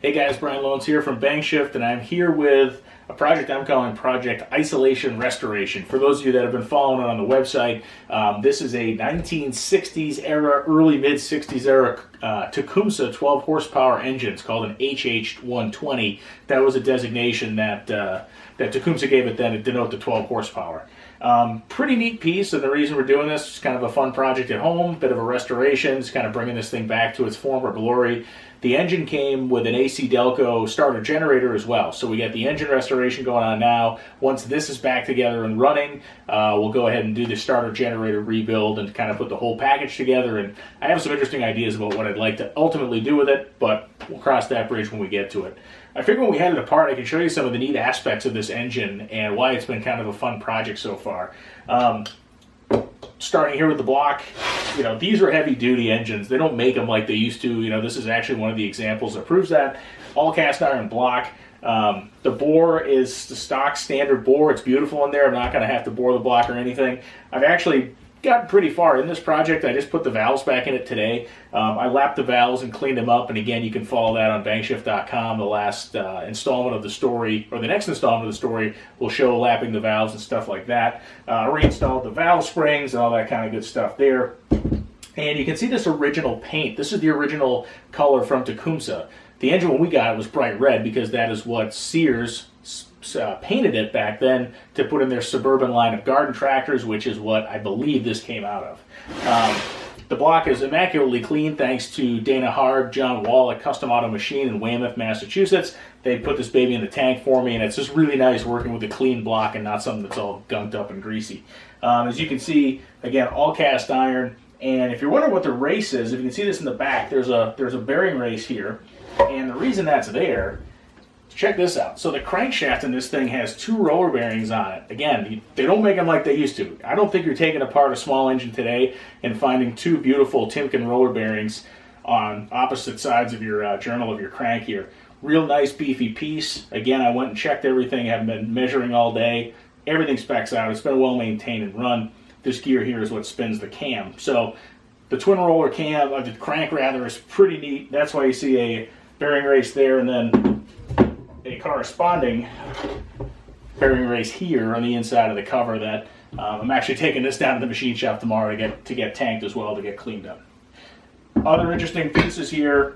Hey guys, Brian Lones here from Camshaft, and I'm here with a project I'm calling Project Isolation Restoration. For those of you that have been following it on the website, this is a 1960s era, early mid-60s era Tecumseh 12 horsepower engine. It's called an HH120. That was a designation that Tecumseh gave it then to denote the 12 horsepower. Pretty neat piece, and the reason we're doing this is kind of a fun project at home, bit of a restoration. It's kind of bringing this thing back to its former glory. The engine came with an AC Delco starter generator as well, so we got the engine restoration going on now. Once this is back together and running, we'll go ahead and do the starter generator rebuild and kind of put the whole package together. And I have some interesting ideas about what I'd like to ultimately do with it, but we'll cross that bridge when we get to it. I figured when we had it apart, I could show you some of the neat aspects of this engine and why it's been kind of a fun project so far. Starting here with the block, you know, these are heavy duty engines. They don't make them like they used to. You know, this is actually one of the examples that proves that. All cast iron block. The bore is the stock standard bore. It's beautiful in there. I'm not going to have to bore the block or anything. I've actually gotten pretty far in this project. I just put the valves back in it today. I lapped the valves and cleaned them up, and again, you can follow that on Camshaft.com. The last installment of the story, or the next installment of the story, will show lapping the valves and stuff like that. Reinstalled the valve springs and all that kind of good stuff there. And you can see this original paint. This is the original color from Tecumseh. The engine when we got it was bright red because that is what Sears painted it back then to put in their Suburban line of garden tractors, which is what I believe this came out of. The block is immaculately clean thanks to Dana Hard, John Wall at Custom Auto Machine in Weymouth, Massachusetts. They put this baby in the tank for me, and it's just really nice working with a clean block and not something that's all gunked up and greasy. As you can see, again, all cast iron. And if you're wondering what the race is, if you can see this in the back, there's a bearing race here, and the reason that's there, check this out. So the crankshaft in this thing has two roller bearings on it. Again, they don't make them like they used to. I don't think you're taking apart a small engine today and finding two beautiful Timken roller bearings on opposite sides of your journal of your crank here. Real nice beefy piece. Again, I went and checked everything. I've been measuring all day. Everything specs out. It's been well maintained and run. This gear here is what spins the cam. So the twin roller cam, the crank rather, is pretty neat. That's why you see a bearing race there and then a corresponding bearing race here on the inside of the cover that I'm actually taking this down to the machine shop tomorrow to get tanked as well, to get cleaned up. Other interesting pieces here,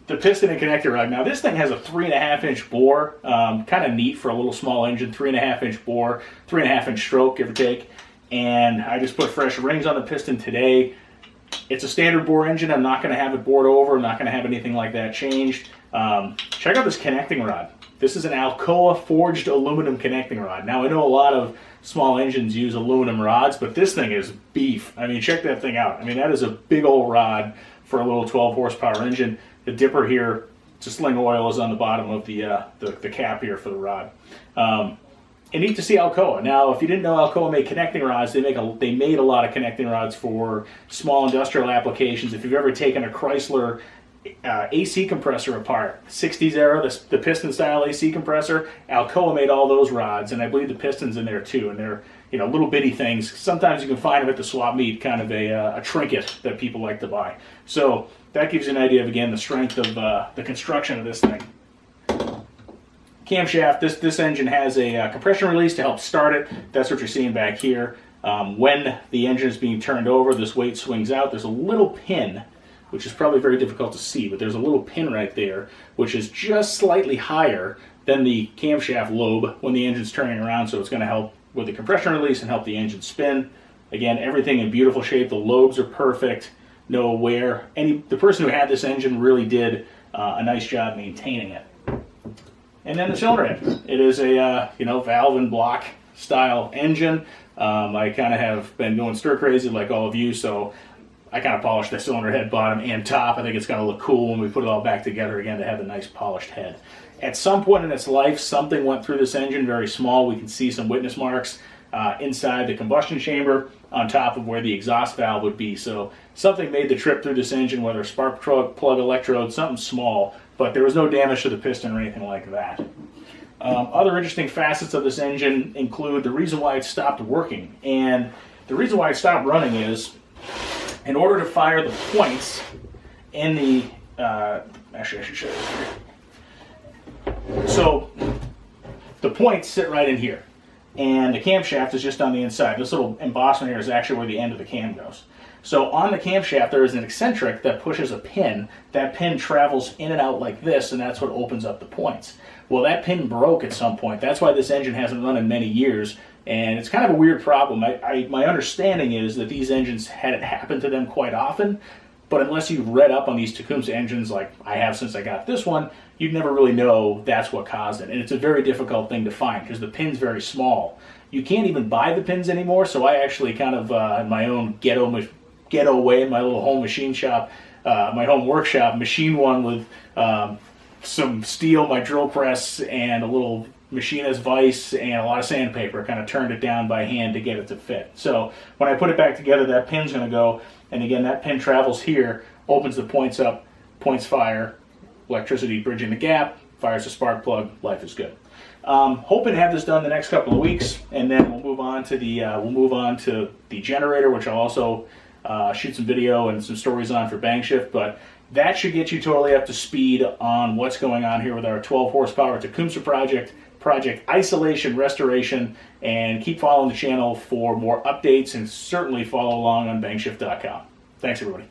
the piston and connector rod. Now this thing has a 3.5-inch bore, kind of neat for a little small engine, 3.5-inch bore, 3.5-inch stroke, give or take. And I just put fresh rings on the piston today. It's a standard bore engine. I'm not going to have it bored over. I'm not going to have anything like that changed. Check out this connecting rod. This is an Alcoa forged aluminum connecting rod. Now I know a lot of small engines use aluminum rods, but this thing is beef. I mean, check that thing out. I mean, that is a big old rod for a little 12 horsepower engine. The dipper here, to sling oil, is on the bottom of the cap here for the rod. And neat to see Alcoa. Now, if you didn't know Alcoa made connecting rods, they made a lot of connecting rods for small industrial applications. If you've ever taken a Chrysler AC compressor apart, 60s era, the piston style AC compressor, Alcoa made all those rods, and I believe the piston's in there too, and they're, you know, little bitty things. Sometimes you can find them at the swap meet, kind of a trinket that people like to buy. So that gives you an idea of, again, the strength of the construction of this thing. Camshaft, this engine has a compression release to help start it. That's what you're seeing back here. When the engine is being turned over, this weight swings out. There's a little pin, which is probably very difficult to see, but there's a little pin right there, which is just slightly higher than the camshaft lobe when the engine's turning around, so it's going to help with the compression release and help the engine spin. Again, everything in beautiful shape. The lobes are perfect. No wear. The person who had this engine really did a nice job maintaining it. And then the cylinder head. It is a valve and block style engine. I kind of have been going stir crazy like all of you, so I kind of polished the cylinder head bottom and top. I think it's going to look cool when we put it all back together again to have a nice polished head. At some point in its life, something went through this engine, very small. We can see some witness marks inside the combustion chamber on top of where the exhaust valve would be. So something made the trip through this engine, whether a spark plug electrode, something small, but there was no damage to the piston or anything like that. Other interesting facets of this engine include the reason why it stopped working. And the reason why it stopped running is, in order to fire the points in the Actually, I should show you. So the points sit right in here, and the camshaft is just on the inside. This little embossment here is actually where the end of the cam goes. So on the camshaft, there is an eccentric that pushes a pin. That pin travels in and out like this, and that's what opens up the points. Well, that pin broke at some point. That's why this engine hasn't run in many years, and it's kind of a weird problem. My understanding is that these engines had it happen to them quite often, but unless you've read up on these Tecumseh engines like I have since I got this one, you'd never really know that's what caused it. And it's a very difficult thing to find because the pin's very small. You can't even buy the pins anymore, so I actually kind of, in my own ghetto way in my little home machine shop, my home workshop, machine one with some steel, my drill press, and a little machinist vise and a lot of sandpaper. Kind of turned it down by hand to get it to fit. So when I put it back together, that pin's going to go, and again, that pin travels here, opens the points up, points fire, electricity bridging the gap, fires a spark plug, life is good. Hoping to have this done the next couple of weeks, and then we'll move on to the generator, which I'll also shoot some video and some stories on for Camshaft, but that should get you totally up to speed on what's going on here with our 12 horsepower Tecumseh project isolation restoration, and keep following the channel for more updates, and certainly follow along on Camshaft.com. Thanks everybody.